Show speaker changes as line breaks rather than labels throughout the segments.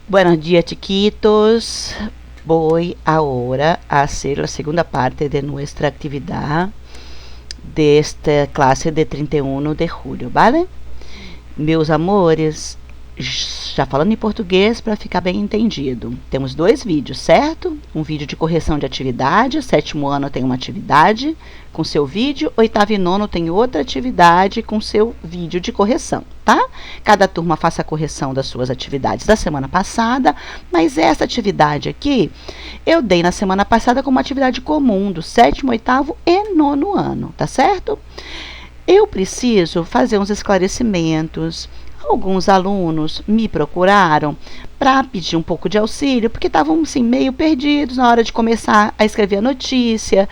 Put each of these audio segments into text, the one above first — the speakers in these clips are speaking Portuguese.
Buenos días, chiquitos. Voy ahora a hacer la segunda parte de nuestra actividad de esta clase de 31 de julho, ¿vale? Meus amores, já falando em português para ficar bem entendido. Temos 2 vídeos, certo? Um vídeo de correção de atividade, 7º ano tem uma atividade com seu vídeo, 8º e 9º tem outra atividade com seu vídeo de correção, tá? Cada turma faça a correção das suas atividades da semana passada, mas essa atividade aqui eu dei na semana passada como atividade comum do 7º, 8º e 9º ano, tá certo? Eu preciso fazer uns esclarecimentos. Alguns alunos me procuraram para pedir um pouco de auxílio, porque estavam assim, meio perdidos na hora de começar a escrever a notícia,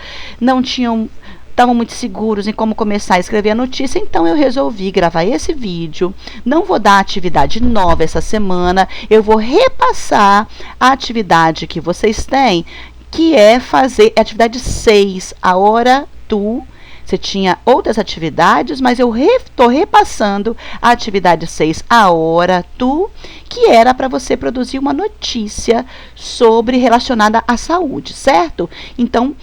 estavam muito seguros em como começar a escrever a notícia, então eu resolvi gravar esse vídeo. Não vou dar atividade nova essa semana, eu vou repassar a atividade que vocês têm, que é fazer a atividade 6, a hora tu. Você tinha outras atividades, mas eu estou repassando a atividade 6, a hora tu, que era para você produzir uma notícia relacionada à saúde, certo? Então,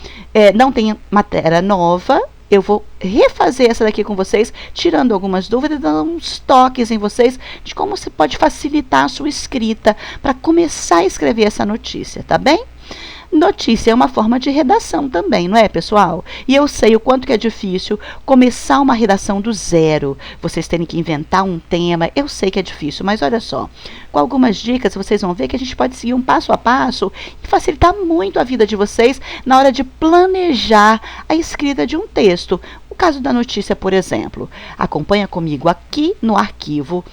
não tem matéria nova, eu vou refazer essa daqui com vocês, tirando algumas dúvidas, dando uns toques em vocês de como você pode facilitar a sua escrita para começar a escrever essa notícia, tá bem? Notícia é uma forma de redação também, não é, pessoal? E eu sei o quanto que é difícil começar uma redação do zero. Vocês terem que inventar um tema, eu sei que é difícil, mas olha só. Com algumas dicas, vocês vão ver que a gente pode seguir um passo a passo e facilitar muito a vida de vocês na hora de planejar a escrita de um texto. O caso da notícia, por exemplo. Acompanha comigo aqui no arquivo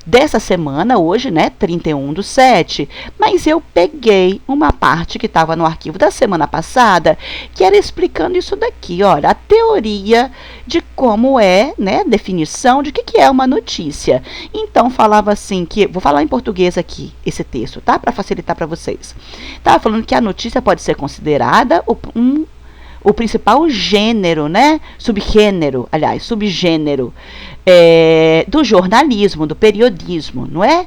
dessa semana, hoje, né, 31/7, mas eu peguei uma parte que estava no arquivo da semana passada, que era explicando isso daqui, olha, a teoria de como é, né, definição de que é uma notícia. Então, falava assim, vou falar em português aqui, esse texto, tá, para facilitar para vocês. Estava falando que a notícia pode ser considerada o principal gênero, né? Subgênero do jornalismo, do periodismo, não é?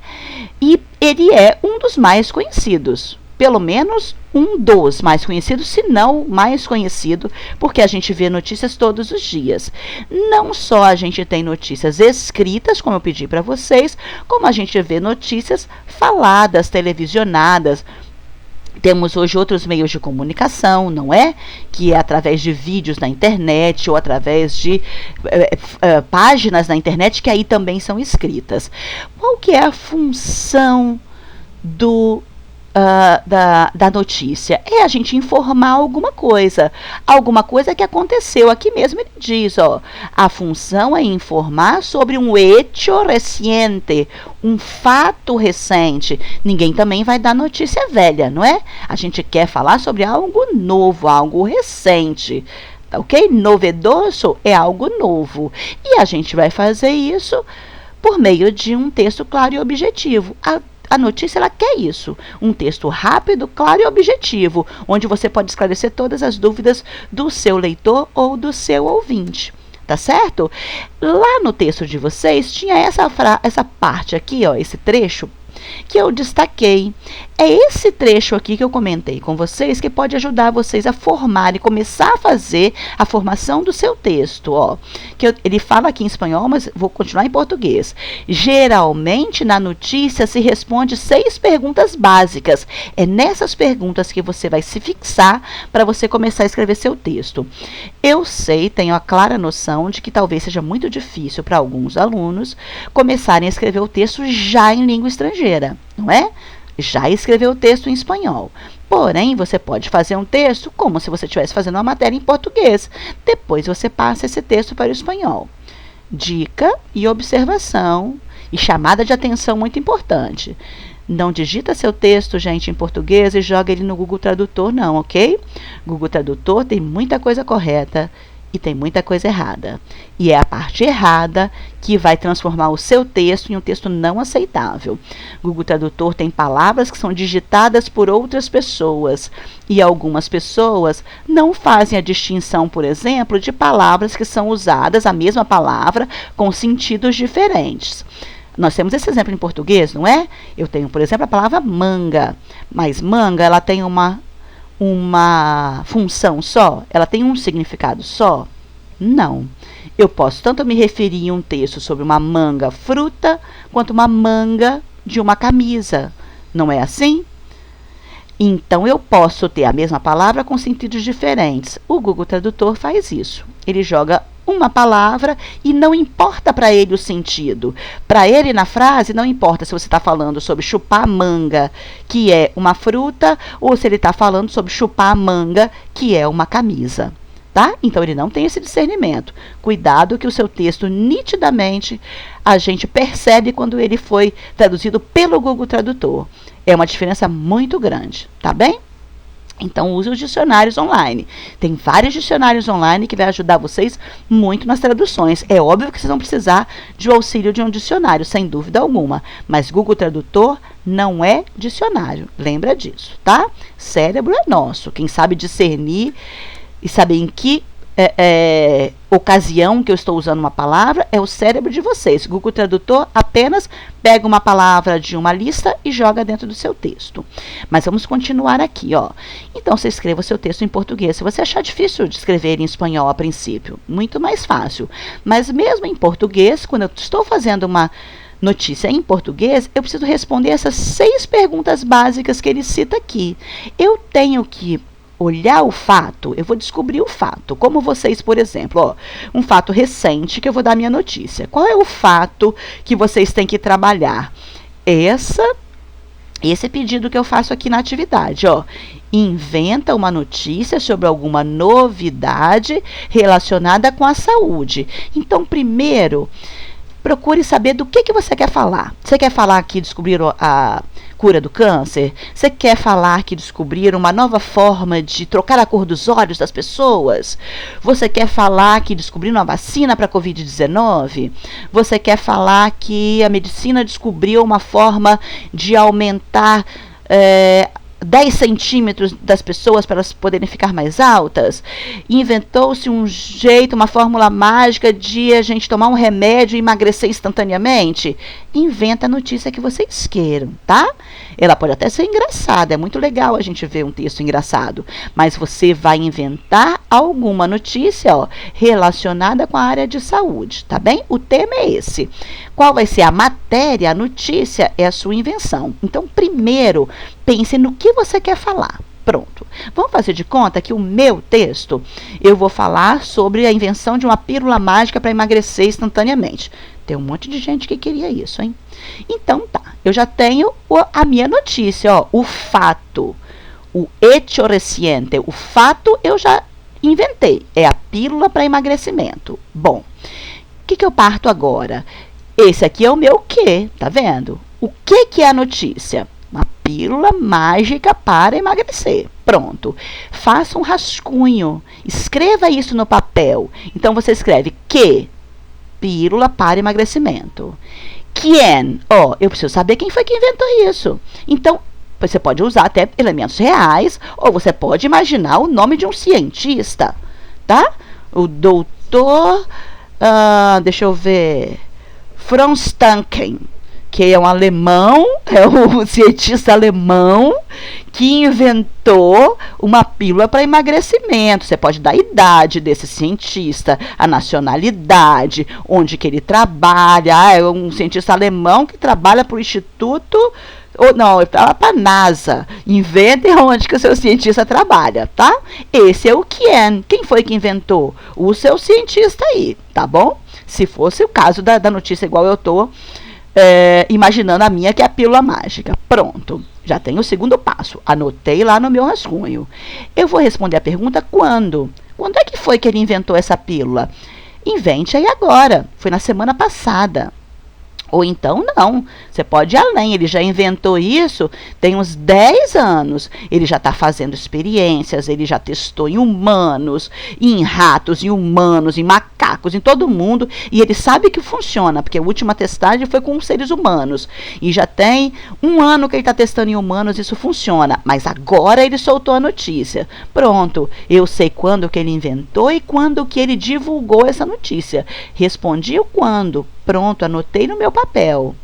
E ele é um dos mais conhecidos, pelo menos um dos mais conhecidos, se não o mais conhecido, porque a gente vê notícias todos os dias. Não só a gente tem notícias escritas, como eu pedi para vocês, como a gente vê notícias faladas, televisionadas. Temos hoje outros meios de comunicação, não é? Que é através de vídeos na internet ou através de páginas na internet que aí também são escritas. Qual que é a função da notícia? É a gente informar alguma coisa que aconteceu. Aqui mesmo ele diz, ó, a função é informar sobre um hecho reciente, um fato recente. Ninguém também vai dar notícia velha, não é? A gente quer falar sobre algo novo, algo recente. Ok? Novedoso é algo novo. E a gente vai fazer isso por meio de um texto claro e objetivo. A notícia, ela quer isso, um texto rápido, claro e objetivo, onde você pode esclarecer todas as dúvidas do seu leitor ou do seu ouvinte, tá certo? Lá no texto de vocês, tinha essa parte aqui, ó, esse trecho, que eu destaquei. É esse trecho aqui que eu comentei com vocês que pode ajudar vocês a formar e começar a fazer a formação do seu texto, ó. Ele fala aqui em espanhol, mas vou continuar em português. Geralmente, na notícia, se responde 6 perguntas básicas. É nessas perguntas que você vai se fixar para você começar a escrever seu texto. Eu sei, tenho a clara noção de que talvez seja muito difícil para alguns alunos começarem a escrever o texto já em língua estrangeira, não é? Já escreveu o texto em espanhol. Porém, você pode fazer um texto como se você estivesse fazendo uma matéria em português. Depois você passa esse texto para o espanhol. Dica e observação e chamada de atenção muito importante. Não digita seu texto, gente, em português e joga ele no Google Tradutor, não, ok? Google Tradutor tem muita coisa correta e tem muita coisa errada. E é a parte errada que vai transformar o seu texto em um texto não aceitável. Google Tradutor tem palavras que são digitadas por outras pessoas. E algumas pessoas não fazem a distinção, por exemplo, de palavras que são usadas, a mesma palavra, com sentidos diferentes. Nós temos esse exemplo em português, não é? Eu tenho, por exemplo, a palavra manga. Mas manga, ela tem uma função só? Ela tem um significado só? Não. Eu posso tanto me referir em um texto sobre uma manga fruta, quanto uma manga de uma camisa. Não é assim? Então, eu posso ter a mesma palavra com sentidos diferentes. O Google Tradutor faz isso. Ele joga uma palavra e não importa para ele o sentido. Para ele, na frase, não importa se você está falando sobre chupar manga, que é uma fruta, ou se ele está falando sobre chupar manga, que é uma camisa. Tá? Então, ele não tem esse discernimento. Cuidado que o seu texto, nitidamente, a gente percebe quando ele foi traduzido pelo Google Tradutor. É uma diferença muito grande, tá bem? Então, use os dicionários online. Tem vários dicionários online que vai ajudar vocês muito nas traduções. É óbvio que vocês vão precisar de auxílio de um dicionário, sem dúvida alguma. Mas Google Tradutor não é dicionário. Lembra disso, tá? Cérebro é nosso. Quem sabe discernir e saber em que ocasião que eu estou usando uma palavra é o cérebro de vocês. Google Tradutor apenas pega uma palavra de uma lista e joga dentro do seu texto. Mas vamos continuar aqui, ó. Então, você escreva o seu texto em português. Se você achar difícil de escrever em espanhol a princípio, muito mais fácil. Mas mesmo em português, quando eu estou fazendo uma notícia em português, eu preciso responder essas 6 perguntas básicas que ele cita aqui. Eu tenho que olhar o fato, eu vou descobrir o fato. Como vocês, por exemplo, ó, um fato recente que eu vou dar minha notícia. Qual é o fato que vocês têm que trabalhar? Esse pedido que eu faço aqui na atividade, ó. Inventa uma notícia sobre alguma novidade relacionada com a saúde. Então, primeiro, procure saber do que você quer falar. Você quer falar que descobriram a cura do câncer? Você quer falar que descobriram uma nova forma de trocar a cor dos olhos das pessoas? Você quer falar que descobriram uma vacina para a Covid-19? Você quer falar que a medicina descobriu uma forma de aumentar 10 centímetros das pessoas para elas poderem ficar mais altas? Inventou-se um jeito, uma fórmula mágica de a gente tomar um remédio e emagrecer instantaneamente? Inventa a notícia que vocês queiram, tá? Ela pode até ser engraçada, é muito legal a gente ver um texto engraçado, mas você vai inventar alguma notícia, ó, relacionada com a área de saúde, tá bem? O tema é esse. Qual vai ser a matéria, a notícia é a sua invenção. Então, primeiro, pense no que você quer falar. Pronto. Vamos fazer de conta que o meu texto, eu vou falar sobre a invenção de uma pílula mágica para emagrecer instantaneamente. Tem um monte de gente que queria isso, hein? Então, tá. Eu já tenho a minha notícia, ó, o fato. O hecho reciente. O fato eu já inventei. É a pílula para emagrecimento. Bom, o que eu parto agora? Esse aqui é o meu quê, tá vendo? O que é a notícia? Uma pílula mágica para emagrecer. Pronto. Faça um rascunho. Escreva isso no papel. Então, você escreve que pílula para emagrecimento. Quem? Ó, eu preciso saber quem foi que inventou isso. Então, você pode usar até elementos reais, ou você pode imaginar o nome de um cientista, tá? O doutor, deixa eu ver, Franz Tanken, que é um alemão, é um cientista alemão que inventou uma pílula para emagrecimento. Você pode dar a idade desse cientista, a nacionalidade, onde que ele trabalha. É um cientista alemão que trabalha para o Instituto, ou não, para a NASA. Inventem onde que o seu cientista trabalha, tá? Esse é o quem. Quem foi que inventou? O seu cientista aí, tá bom? Se fosse o caso da notícia igual eu estou imaginando a minha, que é a pílula mágica. Pronto, já tenho o segundo passo. Anotei lá no meu rascunho. Eu vou responder a pergunta quando. Quando é que foi que ele inventou essa pílula? Invente aí agora. Foi na semana passada. Ou então não, você pode ir além, ele já inventou isso tem uns 10 anos, ele já está fazendo experiências, ele já testou em humanos, em ratos, em humanos, em macacos, em todo mundo, e ele sabe que funciona, porque a última testagem foi com seres humanos, e já tem 1 ano que ele está testando em humanos, isso funciona, mas agora ele soltou a notícia. Pronto, eu sei quando que ele inventou e quando que ele divulgou essa notícia. Respondi o quando. pronto, anotei no meu papel.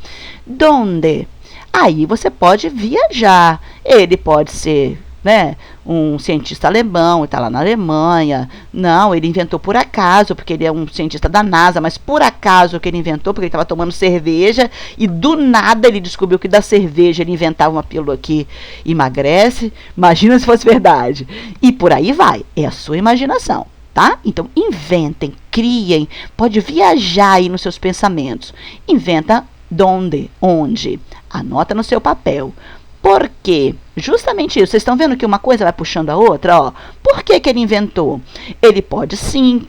Donde? Aí você pode viajar. Ele pode ser, né, um cientista alemão, está lá na Alemanha. Não, ele inventou por acaso, porque ele é um cientista da NASA, mas por acaso que ele inventou, porque ele estava tomando cerveja e do nada ele descobriu que da cerveja ele inventava uma pílula que emagrece. Imagina se fosse verdade. E por aí vai, é a sua imaginação, tá? Então inventem, criem, pode viajar aí nos seus pensamentos. Inventa donde, onde, anota no seu papel. Por quê? Justamente isso. Vocês estão vendo que uma coisa vai puxando a outra? Ó. Por que ele inventou? Ele pode sim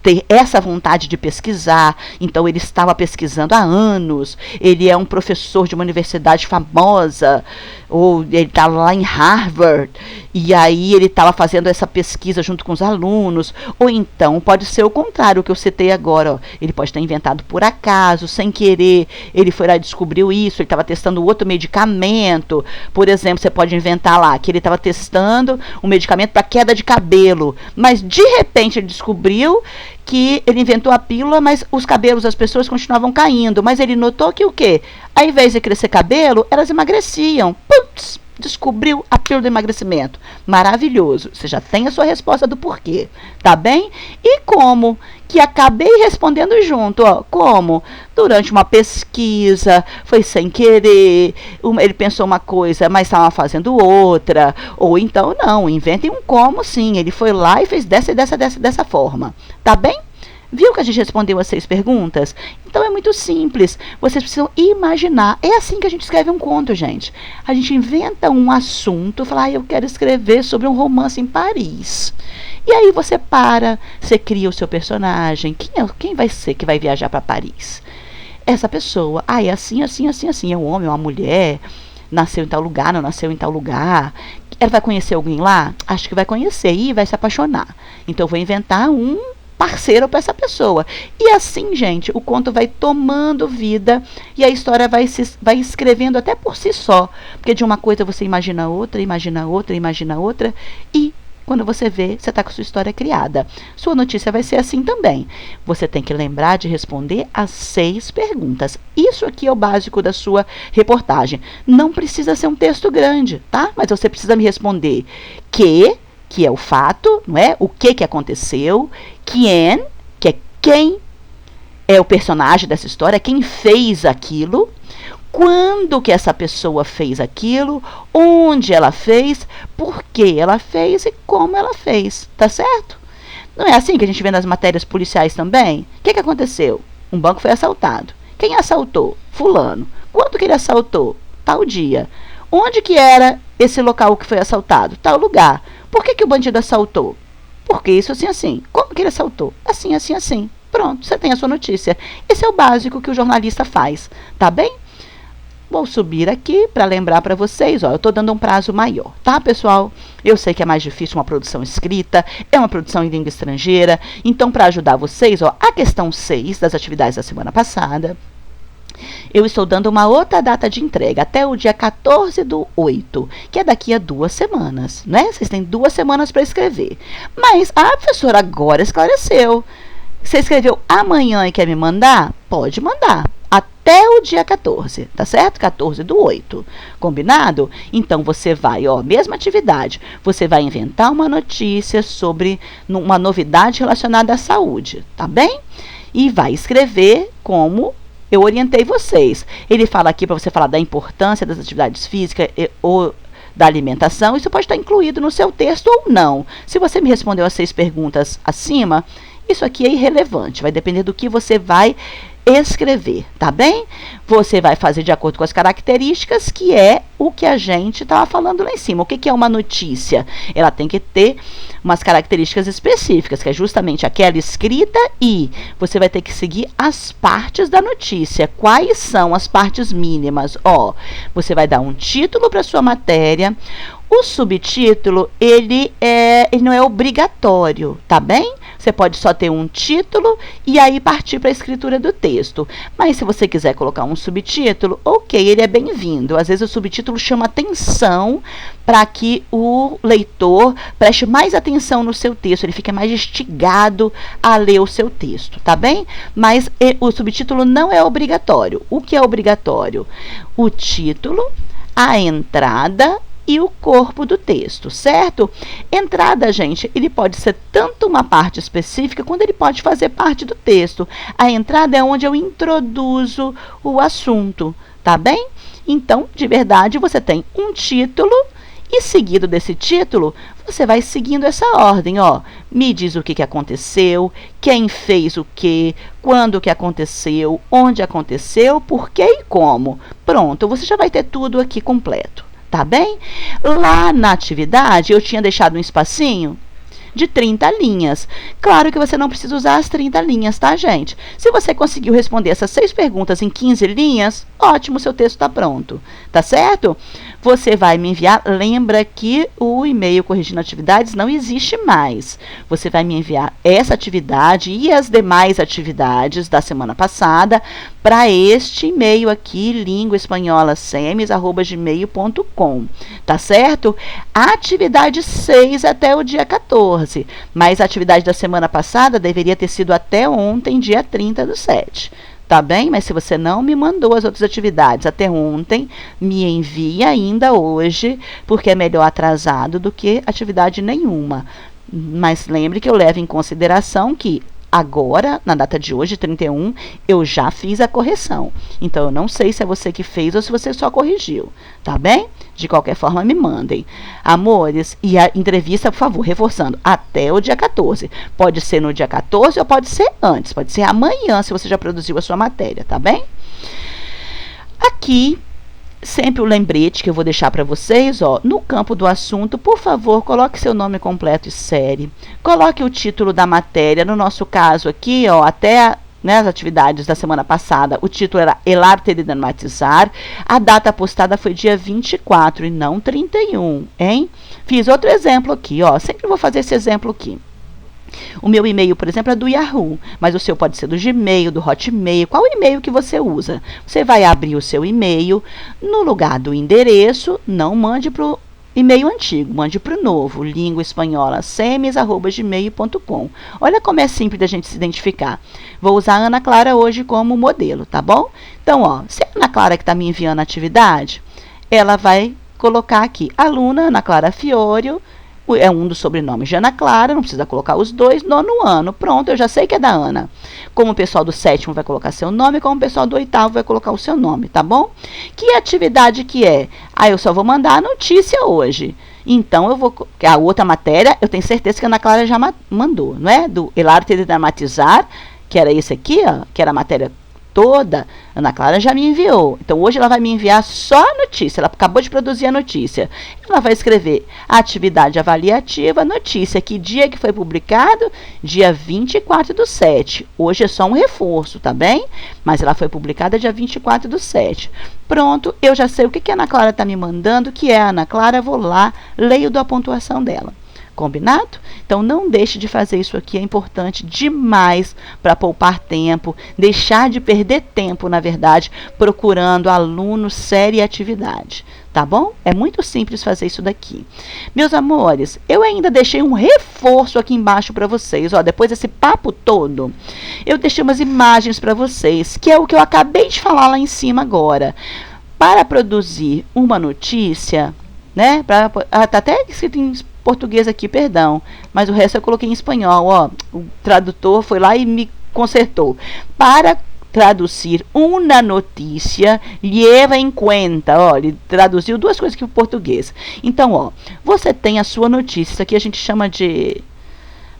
ter essa vontade de pesquisar, então ele estava pesquisando há anos, ele é um professor de uma universidade famosa, ou ele estava lá em Harvard, e aí ele estava fazendo essa pesquisa junto com os alunos, ou então pode ser o contrário, o que eu citei agora, ó. Ele pode ter inventado por acaso, sem querer, ele foi lá e descobriu isso, ele estava testando outro medicamento, por exemplo, você pode inventar lá, que ele estava testando um medicamento para queda de cabelo, mas de repente ele descobriu que ele inventou a pílula, mas os cabelos das pessoas continuavam caindo. Mas ele notou que o quê? Ao invés de crescer cabelo, elas emagreciam. Putz! Descobriu a pílula do emagrecimento. Maravilhoso. Você já tem a sua resposta do porquê. Tá bem? E como? Que acabei respondendo junto. Ó. Como? Durante uma pesquisa, foi sem querer, ele pensou uma coisa, mas estava fazendo outra. Ou então, não, inventem um como sim. Ele foi lá e fez dessa forma. Tá bem? Viu que a gente respondeu as 6 perguntas? Então é muito simples. Vocês precisam imaginar. É assim que a gente escreve um conto, gente. A gente inventa um assunto, fala, eu quero escrever sobre um romance em Paris. E aí você você cria o seu personagem. Quem vai ser que vai viajar para Paris? Essa pessoa. É assim. É um homem, uma mulher. Nasceu em tal lugar, não nasceu em tal lugar. Ela vai conhecer alguém lá? Acho que vai conhecer e vai se apaixonar. Então eu vou inventar um parceiro para essa pessoa. E assim, gente, o conto vai tomando vida e a história vai escrevendo até por si só. Porque de uma coisa você imagina outra e quando você vê, você está com a sua história criada. Sua notícia vai ser assim também. Você tem que lembrar de responder as 6 perguntas. Isso aqui é o básico da sua reportagem. Não precisa ser um texto grande, tá? Mas você precisa me responder que é o fato, não é? O que aconteceu, quem, que é quem é o personagem dessa história, quem fez aquilo, quando que essa pessoa fez aquilo, onde ela fez, por que ela fez e como ela fez, tá certo? Não é assim que a gente vê nas matérias policiais também? O que aconteceu? Um banco foi assaltado. Quem assaltou? Fulano. Quando que ele assaltou? Tal dia. Onde que era esse local que foi assaltado? Tal lugar. Por que o bandido assaltou? Porque isso assim. Como que ele assaltou? Assim. Pronto, você tem a sua notícia. Esse é o básico que o jornalista faz, tá bem? Vou subir aqui para lembrar para vocês, ó, eu estou dando um prazo maior, tá, pessoal? Eu sei que é mais difícil uma produção escrita, é uma produção em língua estrangeira, então para ajudar vocês, ó, a questão 6 das atividades da semana passada, eu estou dando uma outra data de entrega, até o dia 14/8, que é daqui a 2 semanas, né? Vocês têm 2 semanas para escrever. Mas a professora agora esclareceu. Você escreveu amanhã e quer me mandar? Pode mandar. Até o dia 14, tá certo? 14/8. Combinado? Então você vai, ó, mesma atividade. Você vai inventar uma notícia sobre uma novidade relacionada à saúde, tá bem? E vai escrever como eu orientei vocês. Ele fala aqui para você falar da importância das atividades físicas ou da alimentação. Isso pode estar incluído no seu texto ou não. Se você me respondeu as 6 perguntas acima, isso aqui é irrelevante. Vai depender do que você vai escrever, tá bem? Você vai fazer de acordo com as características, que é o que a gente estava falando lá em cima. O que é uma notícia? Ela tem que ter umas características específicas, que é justamente aquela escrita, e você vai ter que seguir as partes da notícia. Quais são as partes mínimas? Ó, você vai dar um título para sua matéria, O subtítulo, ele não é obrigatório, tá bem? Você pode só ter um título e aí partir para a escritura do texto. Mas se você quiser colocar um subtítulo, ok, ele é bem-vindo. Às vezes o subtítulo chama atenção para que o leitor preste mais atenção no seu texto, ele fica mais instigado a ler o seu texto, tá bem? Mas o subtítulo não é obrigatório. O que é obrigatório? O título, a entrada e o corpo do texto, certo? Entrada, gente, ele pode ser tanto uma parte específica, quanto ele pode fazer parte do texto. A entrada é onde eu introduzo o assunto, tá bem? Então, de verdade, você tem um título e seguido desse título, você vai seguindo essa ordem, ó. Me diz o que aconteceu, quem fez o quê, quando que aconteceu, onde aconteceu, por quê e como. Pronto, você já vai ter tudo aqui completo. Tá bem? Lá na atividade, eu tinha deixado um espacinho de 30 linhas. Claro que você não precisa usar as 30 linhas, tá, gente? Se você conseguiu responder essas 6 perguntas em 15 linhas, ótimo, seu texto está pronto. Tá certo? Você vai me enviar, lembra que o e-mail corrigindo atividades não existe mais. Você vai me enviar essa atividade e as demais atividades da semana passada para este e-mail aqui, linguaespanholasemes@gmail.com, tá certo? A atividade 6 até o dia 14, mas a atividade da semana passada deveria ter sido até ontem, dia 30/7. Tá bem? Mas se você não me mandou as outras atividades até ontem, me envia ainda hoje, porque é melhor atrasado do que atividade nenhuma. Mas lembre que eu levo em consideração que agora, na data de hoje, 31, eu já fiz a correção. Então, eu não sei se é você que fez ou se você só corrigiu. Tá bem? De qualquer forma, me mandem. Amores, e a entrevista, por favor, reforçando, até o dia 14. Pode ser no dia 14 ou pode ser antes. Pode ser amanhã, se você já produziu a sua matéria, tá bem? Aqui, sempre o lembrete que eu vou deixar para vocês, ó, no campo do assunto, por favor, coloque seu nome completo e série. Coloque o título da matéria. No nosso caso aqui, ó, até as atividades da semana passada, o título era El arte de dramatizar. A data postada foi dia 24 e não 31, hein? Fiz outro exemplo aqui, ó. Sempre vou fazer esse exemplo aqui. O meu e-mail, por exemplo, é do Yahoo, mas o seu pode ser do Gmail, do Hotmail. Qual e-mail que você usa? Você vai abrir o seu e-mail, no lugar do endereço, não mande para o e-mail antigo, mande para o novo, linguaespanholasemes@gmail.com. Olha como é simples da gente se identificar. Vou usar a Ana Clara hoje como modelo, tá bom? Então, ó, se a Ana Clara que está me enviando a atividade, ela vai colocar aqui, aluna Ana Clara Fiorio, é um dos sobrenomes de Ana Clara, não precisa colocar os dois, 9º ano. Pronto, eu já sei que é da Ana. Como o pessoal do 7º vai colocar seu nome, como o pessoal do 8º vai colocar o seu nome, tá bom? Que atividade que é? Eu só vou mandar a notícia hoje. Então, eu vou... A outra matéria, eu tenho certeza que a Ana Clara já mandou, não é? Do El arte de dramatizar, que era esse aqui, ó, que era a matéria toda, Ana Clara já me enviou. Então, hoje ela vai me enviar só a notícia. Ela acabou de produzir a notícia. Ela vai escrever atividade avaliativa, notícia. Que dia que foi publicado? Dia 24/7. Hoje é só um reforço, tá bem? Mas ela foi publicada dia 24/7. Pronto, eu já sei o que a Ana Clara está me mandando, que é a Ana Clara, vou lá, leio da pontuação dela. Combinado? Então, não deixe de fazer isso aqui, é importante demais para poupar tempo, deixar de perder tempo, na verdade, procurando aluno, série e atividade. Tá bom? É muito simples fazer isso daqui. Meus amores, eu ainda deixei um reforço aqui embaixo para vocês. Ó, depois desse papo todo, eu deixei umas imagens para vocês, que é o que eu acabei de falar lá em cima agora. Para produzir uma notícia, né? Tá até escrito em português aqui, perdão, mas o resto eu coloquei em espanhol, ó. O tradutor foi lá e me consertou. Para traduzir uma notícia, leva em conta, ó, ele traduziu 2 coisas aqui para o português. Então, ó, você tem a sua notícia, isso aqui a gente chama de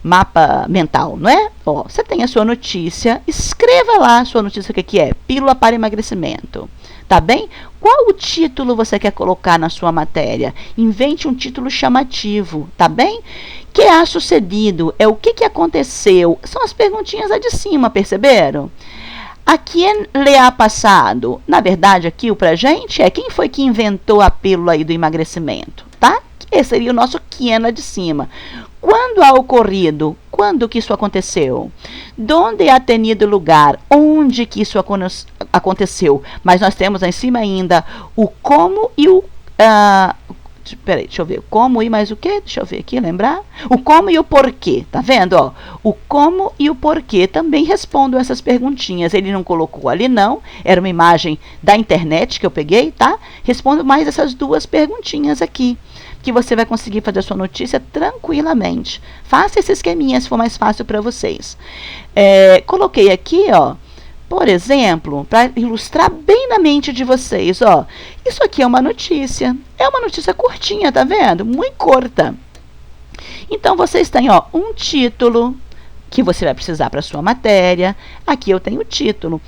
mapa mental, não é? Ó, você tem a sua notícia, escreva lá a sua notícia, o que é? Pílula para emagrecimento. Tá bem? Qual o título você quer colocar na sua matéria? Invente um título chamativo, tá bem? Que ha sucedido? É o que aconteceu? São as perguntinhas lá de cima, perceberam? A quem le ha passado? Na verdade, aqui o pra gente é quem foi que inventou a pílula aí do emagrecimento, tá? Esse seria o nosso quién lá de cima. Quando ha ocorrido? Quando que isso aconteceu? Donde ha tenido lugar? Onde que isso aconteceu? Mas nós temos lá em cima ainda o como e o... peraí, deixa eu ver. Como e mais o quê? Deixa eu ver aqui, lembrar. O como e o porquê. Tá vendo? Ó? O como e o porquê também respondem essas perguntinhas. Ele não colocou ali, não. Era uma imagem da internet que eu peguei, tá? Respondo mais essas duas perguntinhas aqui, que você vai conseguir fazer a sua notícia tranquilamente. Faça esse esqueminha se for mais fácil para vocês. Coloquei aqui, ó, por exemplo, para ilustrar bem na mente de vocês, ó. Isso aqui é uma notícia curtinha, tá vendo? Muito curta. Então, vocês têm, ó, um título que você vai precisar para sua matéria. Aqui eu tenho o título.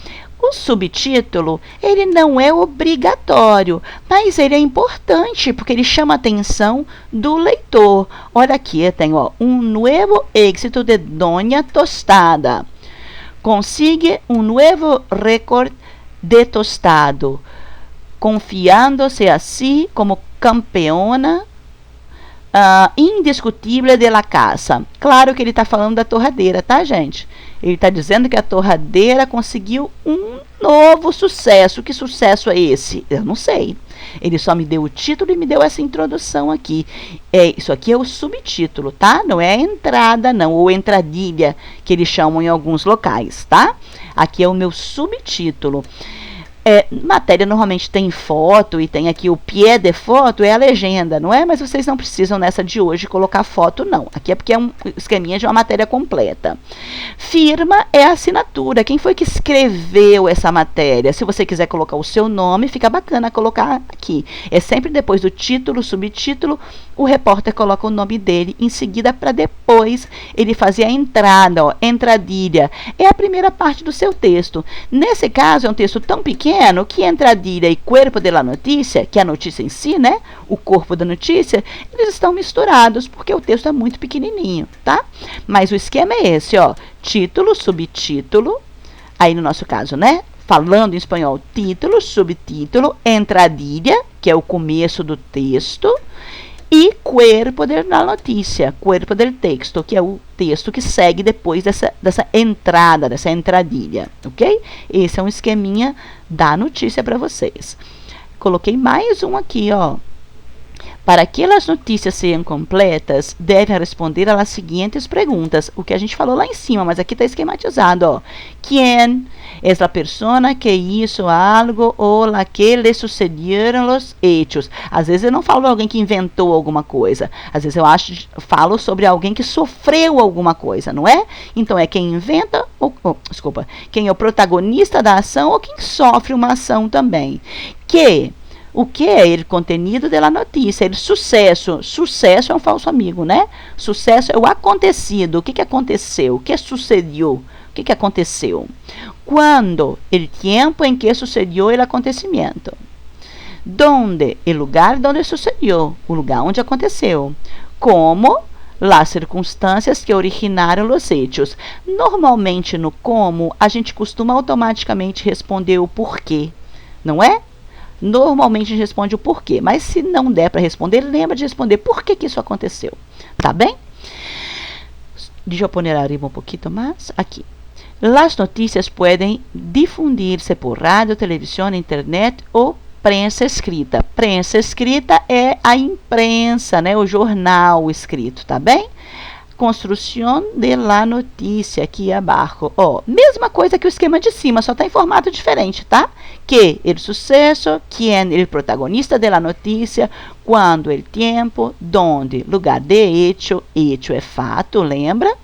O subtítulo, ele não é obrigatório, mas ele é importante, porque ele chama a atenção do leitor. Olha aqui, eu tenho, ó, um nuevo éxito de Doña Tostada. Consigue um novo recorde de tostado, confiando-se assim como campeona indiscutível de la casa. Claro que ele está falando da torradeira, tá, gente? Ele está dizendo que a torradeira conseguiu um novo sucesso. Que sucesso é esse? Eu não sei. Ele só me deu o título e me deu essa introdução aqui. Isso aqui é o subtítulo, tá? Não é a entrada, não, ou entradilha, que eles chamam em alguns locais, tá? Aqui é o meu subtítulo. Matéria normalmente tem foto e tem aqui o pé de foto, é a legenda, não é? Mas vocês não precisam nessa de hoje colocar foto, não. Aqui é porque é um esqueminha de uma matéria completa. Firma é a assinatura. Quem foi que escreveu essa matéria? Se você quiser colocar o seu nome, fica bacana colocar aqui. É sempre depois do título, subtítulo, o repórter coloca o nome dele em seguida para depois ele fazer a entrada, ó, entradilha. É a primeira parte do seu texto. Nesse caso, é um texto tão pequeno que entradilha e cuerpo de la notícia, que é a notícia em si, né? O corpo da notícia, eles estão misturados, porque o texto é muito pequenininho, tá? Mas o esquema é esse, ó. Título, subtítulo, aí no nosso caso, né? Falando em espanhol, título, subtítulo, entradilha, que é o começo do texto, e cuerpo de la notícia, cuerpo del texto, que é o texto que segue depois dessa entrada, dessa entradilha, ok? Esse é um esqueminha da notícia para vocês. Coloquei mais um aqui, ó. Para que as notícias sejam completas, devem responder às seguintes perguntas. O que a gente falou lá em cima, mas aqui está esquematizado, ó. Quem é a persona que hizo algo ou la que le sucedieron los hechos? Às vezes eu não falo de alguém que inventou alguma coisa. Às vezes eu falo sobre alguém que sofreu alguma coisa, não é? Então é quem inventa, quem é o protagonista da ação ou quem sofre uma ação também. O que é o contenido da notícia? O sucesso. Sucesso é um falso amigo, né? Sucesso é o acontecido. O que aconteceu? O que sucedeu? O que aconteceu? Quando? O tempo em que sucedeu o acontecimento. Donde? O lugar onde sucedeu. O lugar onde aconteceu. Como? Las circunstâncias que originaram os hechos. Normalmente no como, a gente costuma automaticamente responder o porquê, não é? Normalmente a gente responde o porquê, mas se não der para responder, lembra de responder por que isso aconteceu, tá bem? Deixa eu pôr arriba um pouquinho mais, aqui. As notícias podem difundir-se por rádio, televisão, internet ou prensa escrita. Prensa escrita é a imprensa, né? O jornal escrito, tá bem? Construção de la notícia, aqui abaixo. Ó, mesma coisa que o esquema de cima, só está em formato diferente, tá? Que o sucesso, quem é o protagonista de la notícia, quando, o tempo, donde, lugar de hecho, hecho é fato, lembra?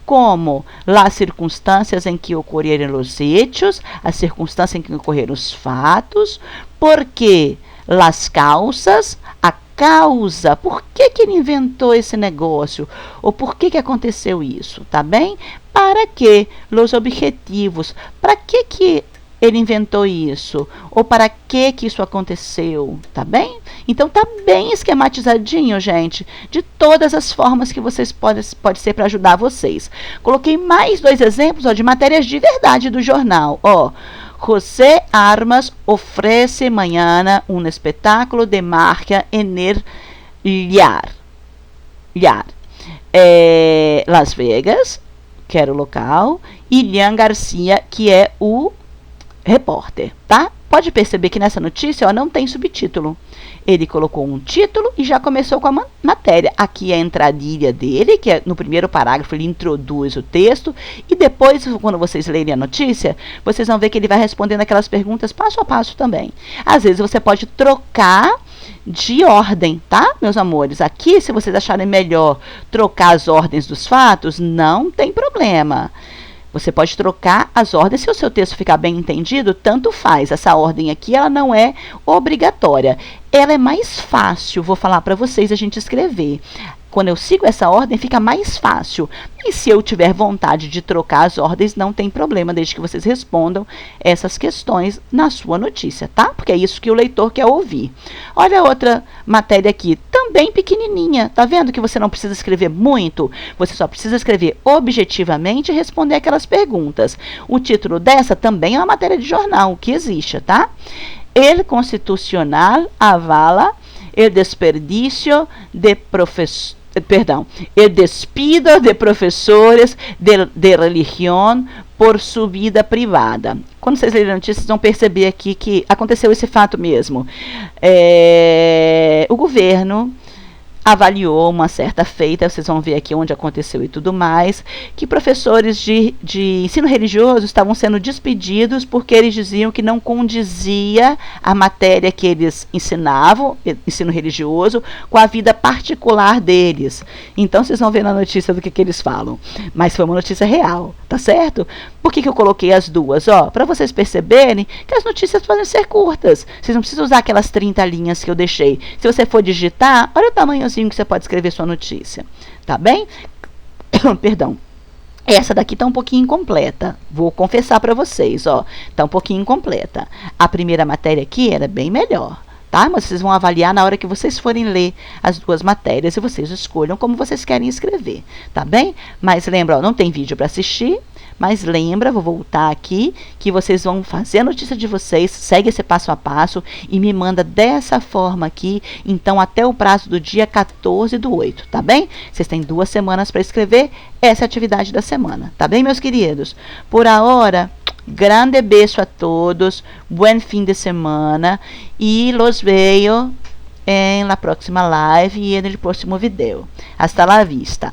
Como, las circunstâncias em que ocorreram os hechos, as circunstâncias em que ocorreram os fatos, porque, las causas, a causa, por que ele inventou esse negócio, ou por que aconteceu isso, tá bem? Para que, os objetivos, para que ele inventou isso, ou para que isso aconteceu, tá bem? Então tá bem esquematizadinho, gente, de todas as formas que vocês pode ser para ajudar vocês. Coloquei mais 2 exemplos, ó, de matérias de verdade do jornal, ó. José Armas oferece mañana um espetáculo de magia en el Llar. Las Vegas, que era o local, e Lian Garcia, que é o repórter, tá? Pode perceber que nessa notícia, ó, não tem subtítulo. Ele colocou um título e já começou com a matéria. Aqui é a entradilha dele, que é no primeiro parágrafo ele introduz o texto, e depois, quando vocês lerem a notícia, vocês vão ver que ele vai respondendo aquelas perguntas passo a passo também. Às vezes você pode trocar de ordem, tá, meus amores? Aqui, se vocês acharem melhor trocar as ordens dos fatos, não tem problema. Você pode trocar as ordens, se o seu texto ficar bem entendido, tanto faz. Essa ordem aqui, ela não é obrigatória. Ela é mais fácil, vou falar para vocês, a gente escrever. Quando eu sigo essa ordem, fica mais fácil. E se eu tiver vontade de trocar as ordens, não tem problema, desde que vocês respondam essas questões na sua notícia, tá? Porque é isso que o leitor quer ouvir. Olha outra matéria aqui, também pequenininha. Tá vendo que você não precisa escrever muito? Você só precisa escrever objetivamente e responder aquelas perguntas. O título dessa também é uma matéria de jornal, que existe, tá? El Constitucional avala el desperdício de professores. El despido de professores de religião por sua vida privada. Quando vocês lerem a notícia, vocês vão perceber aqui que aconteceu esse fato mesmo. O governo avaliou uma certa feita, vocês vão ver aqui onde aconteceu e tudo mais, que professores de ensino religioso estavam sendo despedidos porque eles diziam que não condizia a matéria que eles ensinavam, ensino religioso, com a vida particular deles. Então, vocês vão ver na notícia do que eles falam. Mas foi uma notícia real, tá certo? Por que eu coloquei as duas? Ó, para vocês perceberem que as notícias podem ser curtas. Vocês não precisam usar aquelas 30 linhas que eu deixei. Se você for digitar, olha o tamanhozinho que você pode escrever sua notícia, tá bem? Perdão. Essa daqui tá um pouquinho incompleta. Vou confessar para vocês, ó, tá um pouquinho incompleta. A primeira matéria aqui era bem melhor, tá? Mas vocês vão avaliar na hora que vocês forem ler as duas matérias e vocês escolham como vocês querem escrever, tá bem? Mas lembra, ó, não tem vídeo para assistir. Mas lembra, vou voltar aqui, que vocês vão fazer a notícia de vocês, segue esse passo a passo e me manda dessa forma aqui, então até o prazo do dia 14/8, tá bem? Vocês têm 2 semanas para escrever, essa é a atividade da semana, tá bem, meus queridos? Por agora, grande beijo a todos, buen fim de semana e los veo en la próxima live e en el próximo video. Hasta la vista.